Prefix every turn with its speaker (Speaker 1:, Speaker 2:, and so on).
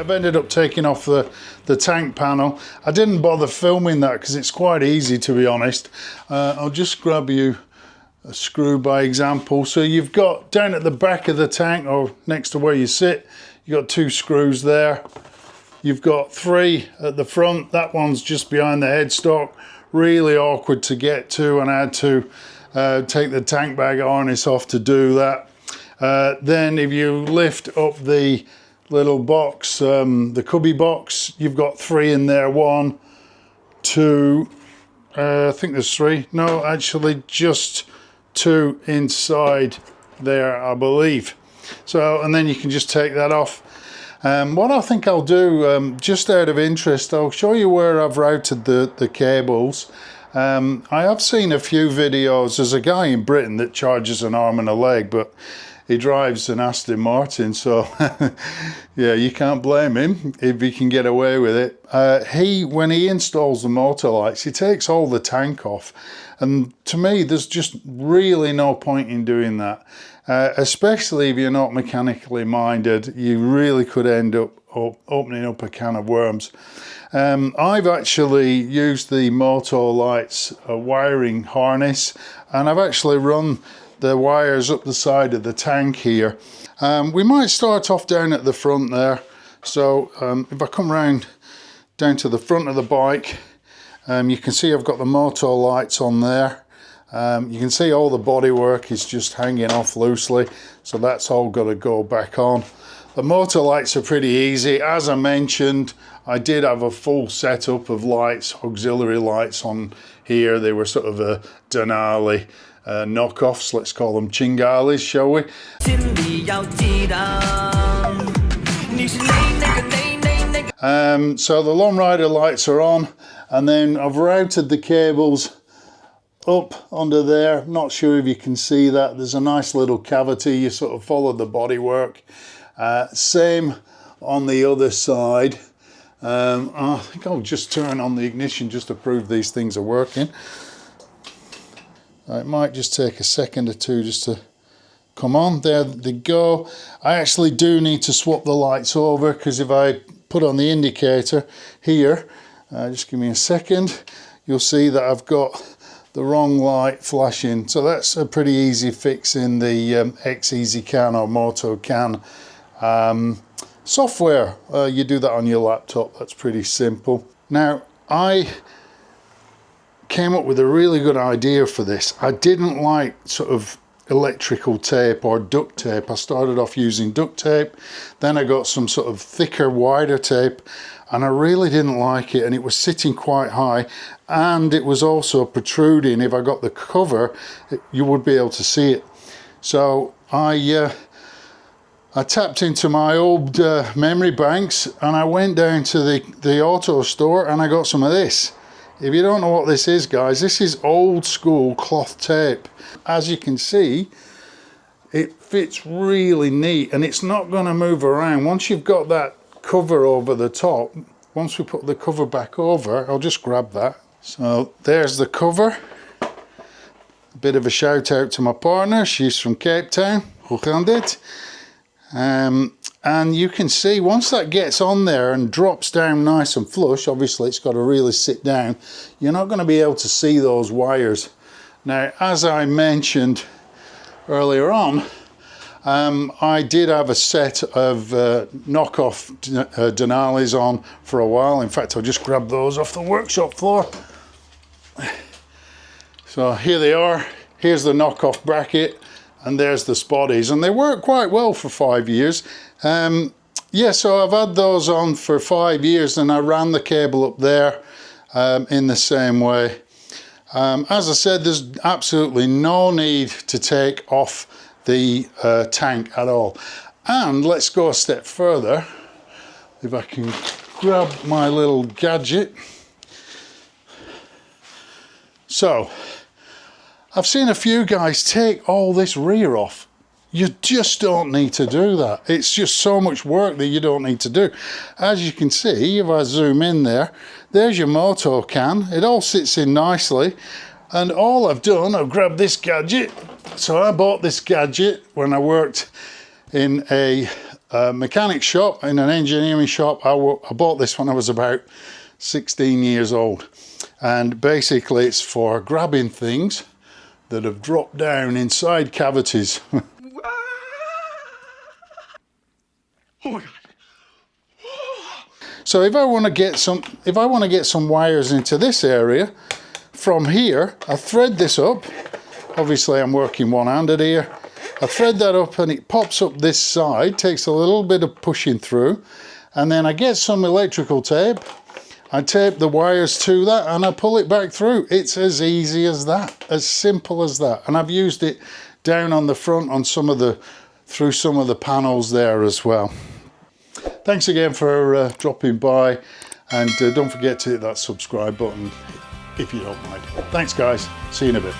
Speaker 1: I've ended up taking off the tank panel. I didn't bother filming that because it's quite easy, to be honest. I'll just grab you a screw by example. So you've got down at the back of the tank, or next to where you sit, you've got 2 screws there. You've got 3 at the front. That one's just behind the headstock. Really awkward to get to, and I had to take the tank bag harness off to do that. Then if you lift up the little box, the cubby box, you've got 3 in there. 1, 2, I think there's 3. No, actually just 2 inside there, I believe. So, and then you can just take that off. What I think I'll do, just out of interest, I'll show you where I've routed the cables. I have seen a few videos. There's a guy in Britain that charges an arm and a leg, but he drives an Aston Martin, so yeah, you can't blame him if he can get away with it. When he installs the MotoLights, he takes all the tank off, and to me there's just really no point in doing that, especially if you're not mechanically minded. You really could end up opening up a can of worms. I've actually used the MotoLights wiring harness, and I've actually run the wires up the side of the tank here. We might start off down at the front there. So if I come round down to the front of the bike, you can see I've got the MotoLights on there. You can see all the bodywork is just hanging off loosely, so that's all got to go back on. The MotoLights are pretty easy. As I mentioned, I did have a full setup of lights, auxiliary lights on here. They were sort of a Denali knockoffs, let's call them Chingalis, shall we? So the Lone Rider lights are on, and then I've routed the cables up under there. Not sure if you can see that. There's a nice little cavity. You sort of follow the bodywork. Same on the other side. I think I'll just turn on the ignition just to prove these things are working. It might just take a second or two just to come on. There they go. I actually do need to swap the lights over, because if I put on the indicator here, just give me a second, you'll see that I've got the wrong light flashing. So that's a pretty easy fix in the X-EasyCan or MotoCan software. You do that on your laptop. That's pretty simple. Now, I came up with a really good idea for this. I didn't like sort of electrical tape or duct tape. I started off using duct tape, then I got some sort of thicker, wider tape, and I really didn't like it, and it was sitting quite high, and it was also protruding. If I got the cover, you would be able to see it. So I tapped into my old memory banks, and I went down to the auto store and I got some of this. If you don't know what this is, guys, this is old school cloth tape. As you can see, it fits really neat, and it's not going to move around. Once you've got that cover over the top, once we put the cover back over, I'll just grab that. So there's the cover. A bit of a shout out to my partner. She's from Cape Town. Hooglandit. And you can see once that gets on there and drops down nice and flush, obviously it's got to really sit down, you're not going to be able to see those wires. Now, as I mentioned earlier on, I did have a set of knockoff Denalis on for a while. In fact, I'll just grab those off the workshop floor. So here they are. Here's the knockoff bracket, and there's the spotties, and they work quite well for 5 years. Yeah, so I've had those on for 5 years, and I ran the cable up there in the same way. As I said, there's absolutely no need to take off the tank at all. And let's go a step further. If I can grab my little gadget. So, I've seen a few guys take all this rear off. You just don't need to do that. It's just so much work that you don't need to do. As you can see, if I zoom in there, there's your MotoCan. It all sits in nicely. And all I've done, I've grabbed this gadget. So I bought this gadget when I worked in a mechanic shop, in an engineering shop. I bought this when I was about 16 years old, and basically it's for grabbing things that have dropped down inside cavities.
Speaker 2: Oh my God.
Speaker 1: So if I want to get some wires into this area, from here I thread this up. Obviously I'm working one-handed here. I thread that up and it pops up this side, takes a little bit of pushing through, and then I get some electrical tape. I tape the wires to that and I pull it back through. It's as easy as that, as simple as that. And I've used it down on the front on through some of the panels there as well. Thanks again for dropping by, and don't forget to hit that subscribe button if you don't mind. Thanks guys, see you in a bit.